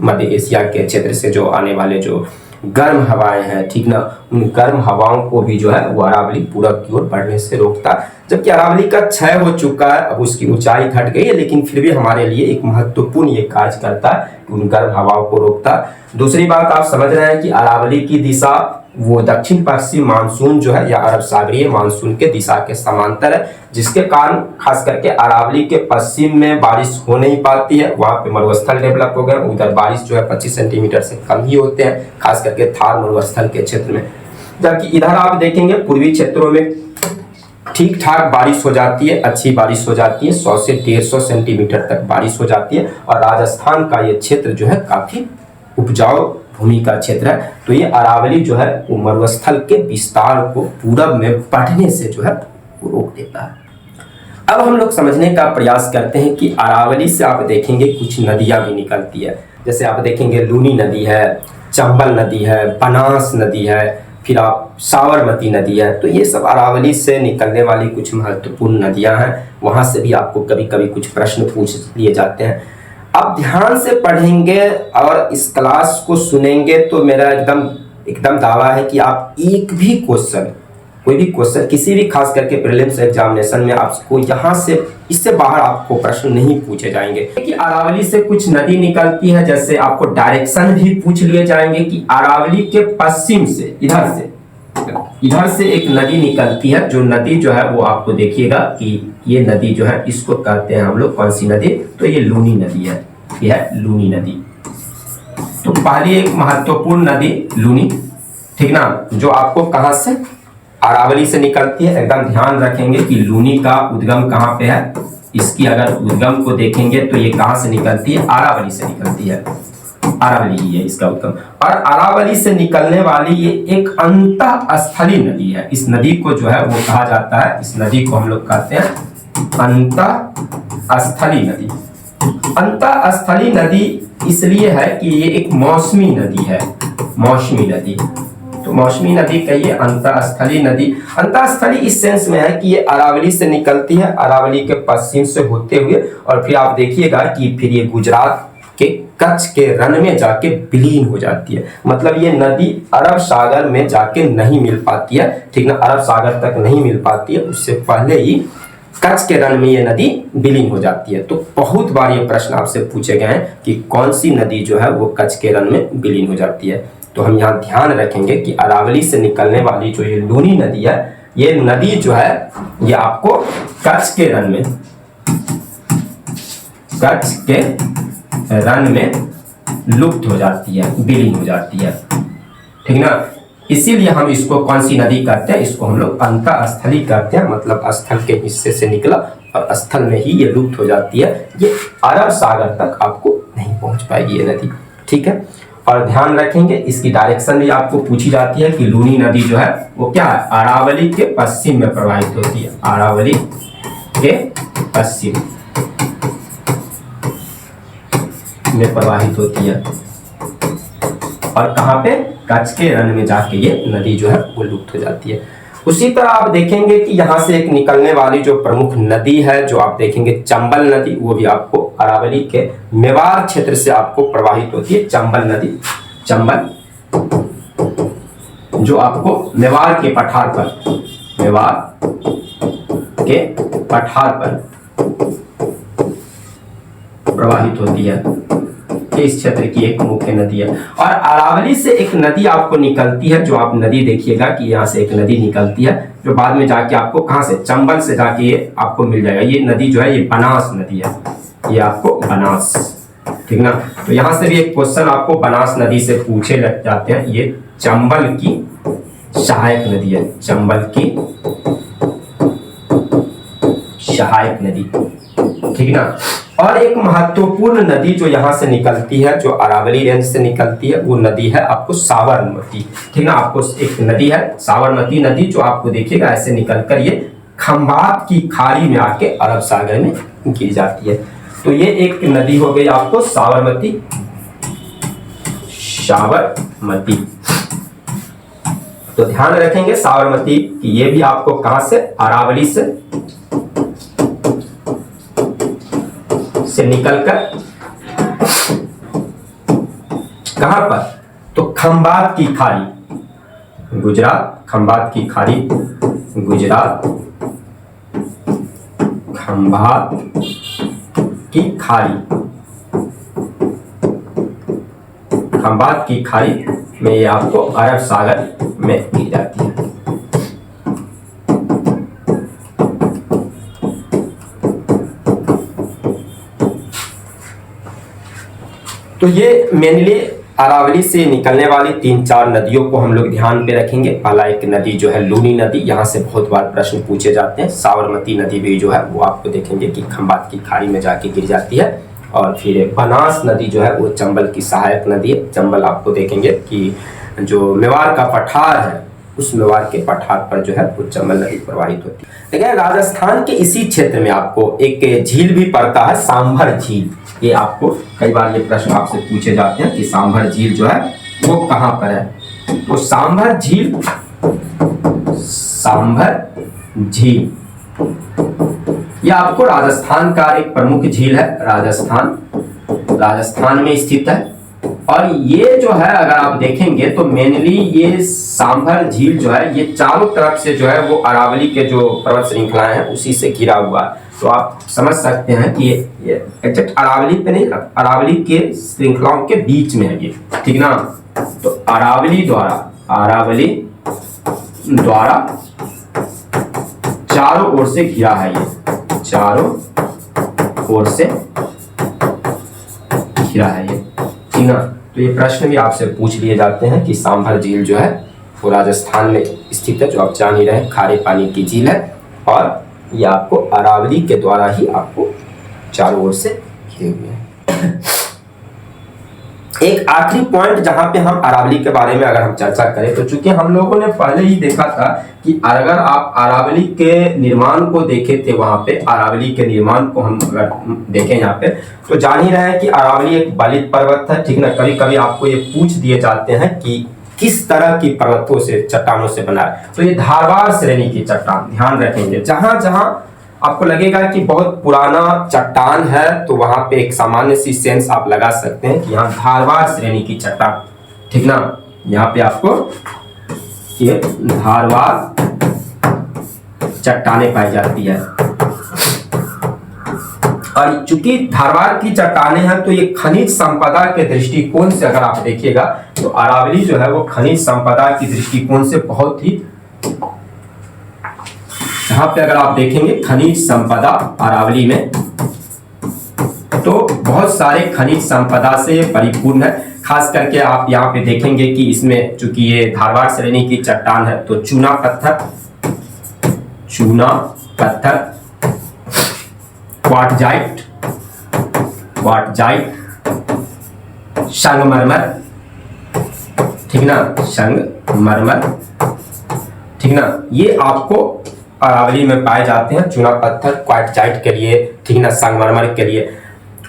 मध्य एशिया के क्षेत्र से जो आने वाले जो गर्म हवाएं हैं, ठीक ना, उन गर्म हवाओं को भी जो है वो अरावली पूरब की ओर बढ़ने से रोकता है। जबकि अरावली का क्षय हो चुका है, अब उसकी ऊंचाई घट गई है, लेकिन फिर भी हमारे लिए एक महत्वपूर्ण ये कार्य करता है, उन गर्म हवाओं को रोकता है। दूसरी बात आप समझ रहे हैं कि अरावली की दिशा वो दक्षिण पश्चिम मानसून जो है या अरब सागरीय मानसून के दिशा के समांतर है, जिसके कारण खास करके अरावली के पश्चिम में बारिश हो नहीं पाती है, वहां पे मरुस्थल डेवलप हो गए, उधर बारिश जो है 25 सेंटीमीटर से कम ही होते हैं, खास करके थार मरुस्थल के क्षेत्र में। जबकि इधर आप देखेंगे पूर्वी क्षेत्रों में ठीक ठाक बारिश हो जाती है, अच्छी बारिश हो जाती है, 100 से 150 सेंटीमीटर तक बारिश हो जाती है। और राजस्थान का ये क्षेत्र जो है काफी उपजाऊ भूमि का क्षेत्र है। तो ये अरावली जो है वो मरुस्थल के विस्तार को पूरब में बढ़ने से जो है वो रोक देता है। अब हम लोग समझने का प्रयास करते हैं कि अरावली से आप देखेंगे कुछ नदियां भी निकलती है। जैसे आप देखेंगे लूनी नदी है, चंबल नदी है, बनास नदी है, फिर आप साबरमती नदी है। तो ये सब अरावली से निकलने वाली कुछ महत्वपूर्ण नदियां हैं। वहां से भी आपको कभी कभी कुछ प्रश्न पूछ लिए जाते हैं। आप ध्यान से पढ़ेंगे और इस क्लास को सुनेंगे तो मेरा एकदम दावा है कि आप एक भी क्वेश्चन, कोई भी क्वेश्चन किसी भी खास करके प्रीलिम्स एग्जामिनेशन में आपको यहाँ से इससे बाहर आपको प्रश्न नहीं पूछे जाएंगे। कि अरावली से कुछ नदी निकलती है, जैसे आपको डायरेक्शन भी पूछ लिए जाएंगे कि अरावली के पश्चिम से इधर से एक नदी निकलती है। जो नदी जो है वो आपको देखिएगा कि ये नदी जो है इसको कहते हैं हम लोग कौन सी नदी, तो ये लूनी नदी है, ये है लूनी नदी। तो पहली एक महत्वपूर्ण नदी लूनी, ठीक ना, जो आपको कहां से, अरावली से निकलती है। एकदम ध्यान रखेंगे कि लूनी का उद्गम कहां पे है। इसकी अगर उद्गम को देखेंगे तो ये कहां से निकलती है, अरावली से निकलती है, अरावली ही है इसका उद्गम। और अरावली से निकलने वाली ये एक अंतःस्थली नदी है। इस नदी को जो है वो कहा जाता है, इस नदी को हम लोग कहते हैं अंतःस्थली नदी। अंतःस्थली नदी इसलिए है कि ये एक मौसमी नदी है, मौसमी नदी। तो मौसमी नदी कहिए, अंतःस्थली नदी। अंतःस्थली इस सेंस में है कि ये अरावली से निकलती है, अरावली के पश्चिम से होते हुए, और फिर आप देखिएगा कि फिर ये गुजरात के कच्छ के रण में जाके विलीन हो जाती है। मतलब ये नदी अरब सागर में जाके नहीं मिल पाती है, ठीक ना, अरब सागर तक नहीं मिल पाती है, उससे पहले ही कच्छ के रण में ये नदी विलीन हो जाती है। तो बहुत बार ये प्रश्न आपसे पूछे गए हैं कि कौन सी नदी जो है वो कच्छ के रण में विलीन हो जाती है। तो हम यहाँ ध्यान रखेंगे कि अरावली से निकलने वाली जो ये लूनी नदी है, ये नदी जो है ये आपको कच्छ के रण में, कच्छ के रण में लुप्त हो जाती है, विलीन हो जाती है, ठीक ना। इसीलिए हम इसको कौन सी नदी कहते हैं, इसको हम लोग अंतःस्थली कहते हैं। मतलब स्थल के हिस्से से निकला और स्थल में ही ये लुप्त हो जाती है, ये अरब सागर तक आपको नहीं पहुंच पाएगी ये नदी, ठीक है। और ध्यान रखेंगे इसकी डायरेक्शन भी आपको पूछी जाती है कि लूनी नदी जो है वो क्या है, अरावली के पश्चिम में प्रवाहित होती है, अरावली के पश्चिम में प्रवाहित होती है। और कहां पे, कच्छ के रण में जाके ये नदी जो है वो लुप्त हो जाती है। उसी तरह आप देखेंगे कि यहाँ से एक निकलने वाली जो प्रमुख नदी है, जो आप देखेंगे चंबल नदी, वो भी आपको अरावली के मेवाड़ क्षेत्र से आपको प्रवाहित होती है। चंबल नदी, चंबल जो आपको मेवाड़ के पठार पर, मेवाड़ के पठार पर प्रवाहित होती है, इस क्षेत्र की एक मुख्य नदी है। और अरावली से एक नदी आपको निकलती है, जो आप नदी देखिएगा कि यहाँ से एक नदी निकलती है, जो बाद में जाके आपको कहां से, चंबल से जाके ये आपको मिल जाएगा। ये नदी जो है ये बनास नदी है, ये आपको बनास, ठीक ना। तो यहाँ से भी एक क्वेश्चन आपको बनास नदी से पूछे लग जाते हैं। ये चंबल की सहायक नदी है, चंबल की सहायक नदी, ठीक ना। और एक महत्वपूर्ण नदी जो यहाँ से निकलती है, जो अरावली रेंज से निकलती है, वो नदी है आपको साबरमती, ठीक ना। आपको एक नदी है साबरमती नदी, जो आपको देखिएगा ऐसे निकलकर ये खंभात की खाड़ी में आके अरब सागर में गिर जाती है। तो ये एक नदी हो गई आपको साबरमती, साबरमती। तो ध्यान रखेंगे साबरमती कि ये भी आपको कहां से, अरावली से निकलकर कहां पर, तो खंभात की खाड़ी, गुजरात, खंभात की खाड़ी, गुजरात, खंभात की खाड़ी, खंभात की खाड़ी में ये आपको अरब सागर में गिर जाती है। तो ये मेनली अरावली से निकलने वाली 3-4 नदियों को हम लोग ध्यान पे रखेंगे। पहला एक नदी जो है लूनी नदी, यहाँ से बहुत बार प्रश्न पूछे जाते हैं। साबरमती नदी भी जो है वो आपको देखेंगे कि खंभात की खाड़ी में जाके गिर जाती है। और फिर बनास नदी जो है वो चंबल की सहायक नदी है। चंबल आपको देखेंगे कि जो मेवाड़ का पठार है, उस मेवाड़ के पठार पर जो है वो चंबल नदी प्रवाहित होती है। लेकिन राजस्थान के इसी क्षेत्र में आपको एक झील भी पड़ता है, सांभर झील। ये आपको कई बार ये प्रश्न आपसे पूछे जाते हैं कि सांभर झील जो है वो कहाँ पर है। तो सांभर झील यह आपको राजस्थान का एक प्रमुख झील है। राजस्थान में स्थित है। और ये जो है अगर आप देखेंगे तो मेनली ये सांभर झील जो है ये चारों तरफ से जो है वो अरावली के जो पर्वत श्रृंखलाएं हैं उसी से घिरा हुआ है। तो आप समझ सकते हैं कि ये एग्जैक्ट अरावली पे नहीं, अरावली के श्रृंखलाओं के बीच में है ये, ठीक ना। तो अरावली द्वारा चारों ओर से घिरा है, ये चारों ओर से घिरा है ये, ठीक ना। तो ये प्रश्न भी आपसे पूछ लिए जाते हैं कि सांभर झील जो है वो राजस्थान में स्थित है, जो आप जान ही रहे हैं, खारे पानी की झील है। और ये आपको अरावली के द्वारा ही आपको चारों ओर से घिरे हुए हैं। एक आखिरी पॉइंट जहां पे हम अरावली के बारे में अगर हम चर्चा करें, तो चूंकि हम लोगों ने पहले ही देखा था कि अगर आप अरावली के निर्माण को देखे थे, वहां पे अरावली के निर्माण को हम अगर देखें यहाँ पे, तो जान ही रहे हैं कि अरावली एक बलित पर्वत है, ठीक ना। कभी कभी आपको ये पूछ दिए जाते हैं कि किस तरह की पर्वतों से, चट्टानों से बना है। तो ये धारवाड़ श्रेणी की चट्टान, ध्यान रखेंगे। जहां जहां आपको लगेगा कि बहुत पुराना चट्टान है, तो वहां पे एक सामान्य सी सेंस आप लगा सकते हैं कि यहाँ धारवाड़ श्रेणी की चट्टान, ठीक ना। यहाँ पे आपको ये धारवाड़ चट्टानें पाई जाती है। और चूंकि धारवाड़ की चट्टानें हैं, तो ये खनिज संपदा के दृष्टिकोण से अगर आप देखिएगा तो अरावली जो है वो खनिज संपदा की दृष्टिकोण से बहुत ही, यहाँ पे अगर आप देखेंगे खनिज संपदा अरावली में, तो बहुत सारे खनिज संपदा से परिपूर्ण है। खास करके आप यहाँ पे देखेंगे कि इसमें चूंकि ये धारवाड़ श्रेणी की चट्टान है, तो चूना पत्थर, क्वार्टजाइट, संगमरमर, ठीक ना, संगमरमर, ठीक ना। ये आपको अरावली में पाए जाते हैं, चूना पत्थर क्वार्टजाइट के लिए, ठीक ना, संगमरमर के लिए।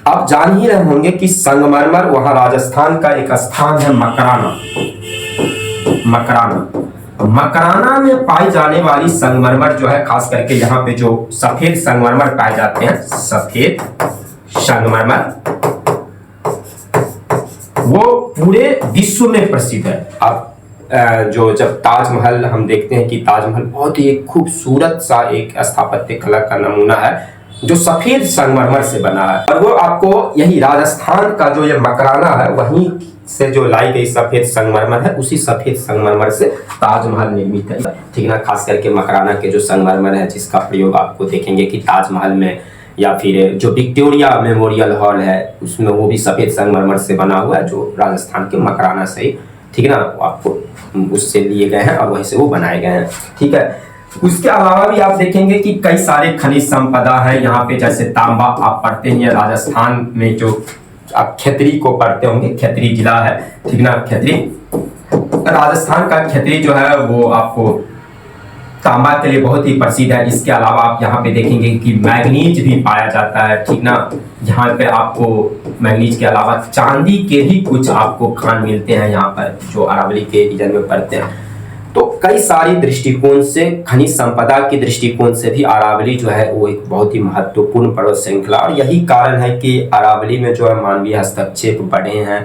आप जान ही रहे होंगे कि संगमरमर वहां राजस्थान का एक स्थान है मकराना में पाई जाने वाली संगमरमर जो है, खास करके यहाँ पे जो सफेद संगमरमर पाए जाते हैं, सफेद संगमरमर, वो पूरे विश्व में प्रसिद्ध है। आप जो जब ताजमहल हम देखते हैं कि ताजमहल बहुत ही एक खूबसूरत सा एक स्थापत्य कला का नमूना है जो सफेद संगमरमर से बना है। और वो आपको यही राजस्थान का जो ये मकराना है, वहीं से जो लाई गई सफेद संगमरमर है, उसी सफेद संगमरमर से ताजमहल निर्मित है, ठीक ना। खास करके मकराना के जो संगमरमर है, जिसका प्रयोग आपको देखेंगे कि ताजमहल में, या फिर जो विक्टोरिया मेमोरियल हॉल है उसमें, वो भी सफेद संगमरमर से बना हुआ है, जो राजस्थान के मकराना से ही, ठीक ना, आपको उससे लिए गए हैं और वहीं से वो बनाए गए हैं, ठीक है। उसके अलावा भी आप देखेंगे कि कई सारे खनिज संपदा है यहाँ पे, जैसे तांबा आप पढ़ते हैं राजस्थान में, जो आप खेतरी को पढ़ते होंगे, खेतरी जिला है, ठीक ना, खेतरी राजस्थान का खेतरी जो है वो आपको तांबा के लिए बहुत ही प्रसिद्ध है। इसके अलावा आप यहाँ पे देखेंगे कि मैग्नीज भी पाया जाता है, ठीक ना। यहाँ पे आपको मैग्नीज के अलावा चांदी के भी कुछ आपको खान मिलते हैं यहाँ पर, जो अरावली के रीजन में पड़ते हैं। तो कई सारी दृष्टिकोण से, खनिज संपदा की दृष्टिकोण से भी अरावली जो है वो एक बहुत ही महत्वपूर्ण पर्वत श्रृंखला, और यही कारण है कि अरावली में जो है मानवीय हस्तक्षेप बढ़े हैं।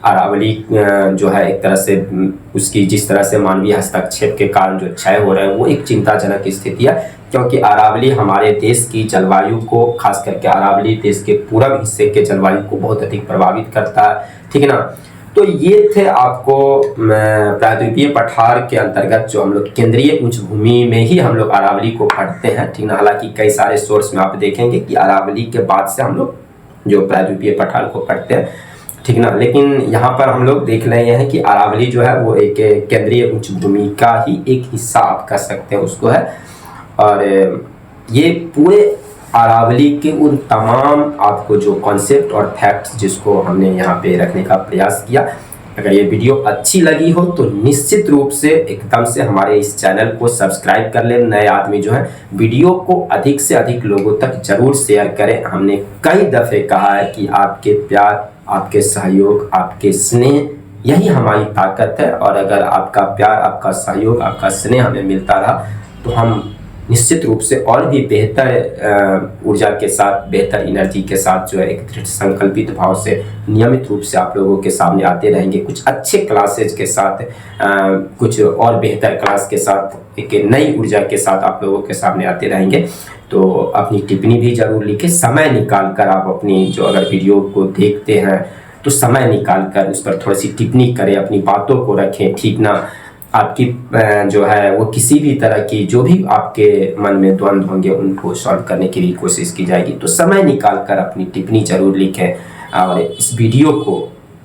अरावली जो है एक तरह से उसकी जिस तरह से मानवीय हस्तक्षेप के कारण जो क्षय हो रहे हैं, वो एक चिंताजनक स्थिति है, क्योंकि अरावली हमारे देश की जलवायु को, खास करके अरावली देश के पूर्व हिस्से के जलवायु को बहुत अधिक प्रभावित करता है, ठीक है ना। तो ये थे आपको प्रायद्वीपीय पठार के अंतर्गत जो हम लोग केंद्रीय उच्च भूमि में ही हम लोग अरावली को पढ़ते हैं, ठीक ना। हालांकि कई सारे सोर्स में आप देखेंगे कि अरावली के बाद से हम लोग जो प्रायद्वीपीय पठार को पढ़ते हैं। ठीक ना। लेकिन यहाँ पर हम लोग देख रहे हैं कि अरावली जो है वो एक केंद्रीय उच्च भूमि का ही एक हिस्सा आप कह सकते हैं उसको है। और ये पूरे अरावली के उन तमाम आपको जो कॉन्सेप्ट और फैक्ट्स जिसको हमने यहाँ पे रखने का प्रयास किया, अगर ये वीडियो अच्छी लगी हो तो निश्चित रूप से एकदम से हमारे इस चैनल को सब्सक्राइब कर लें। नए आदमी जो है वीडियो को अधिक से अधिक लोगों तक जरूर शेयर करें। हमने कई दफ़े कहा है कि आपके प्यार, आपके सहयोग, आपके स्नेह यही हमारी ताकत है। और अगर आपका प्यार, आपका सहयोग, आपका स्नेह हमें मिलता रहा तो हम निश्चित रूप से और भी बेहतर ऊर्जा के साथ, बेहतर एनर्जी के साथ जो है एक दृढ़ संकल्पित भाव से नियमित रूप से आप लोगों के सामने आते रहेंगे, कुछ अच्छे क्लासेज के साथ, कुछ और बेहतर क्लास के साथ, एक नई ऊर्जा के साथ आप लोगों के सामने आते रहेंगे। तो अपनी टिप्पणी भी जरूर लिखें, समय निकाल कर आप अपनी जो अगर वीडियो को देखते हैं तो समय निकाल कर उस पर थोड़ी सी टिप्पणी करें, अपनी बातों को रखें, ठीक ना। आपकी जो है वो किसी भी तरह की जो भी आपके मन में द्वंद्व होंगे उनको सॉल्व करने की भी कोशिश की जाएगी। तो समय निकाल कर अपनी टिप्पणी जरूर लिखें और इस वीडियो को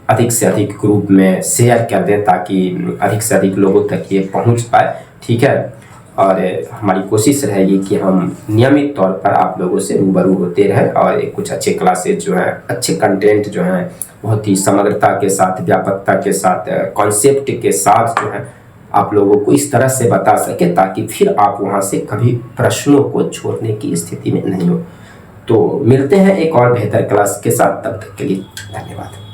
अधिक से अधिक ग्रुप में शेयर कर दें ताकि अधिक से अधिक लोगों तक ये पहुंच पाए, ठीक है। और हमारी कोशिश रहेगी कि हम नियमित तौर पर आप लोगों से रूबरू होते रहें और कुछ अच्छे क्लासेज जो हैं, अच्छे कंटेंट जो हैं बहुत ही समग्रता के साथ, व्यापकता के साथ, कॉन्सेप्ट के साथ जो है आप लोगों को इस तरह से बता सके ताकि फिर आप वहाँ से कभी प्रश्नों को छोड़ने की स्थिति में नहीं हो। तो मिलते हैं एक और बेहतर क्लास के साथ, तब तक के लिए धन्यवाद।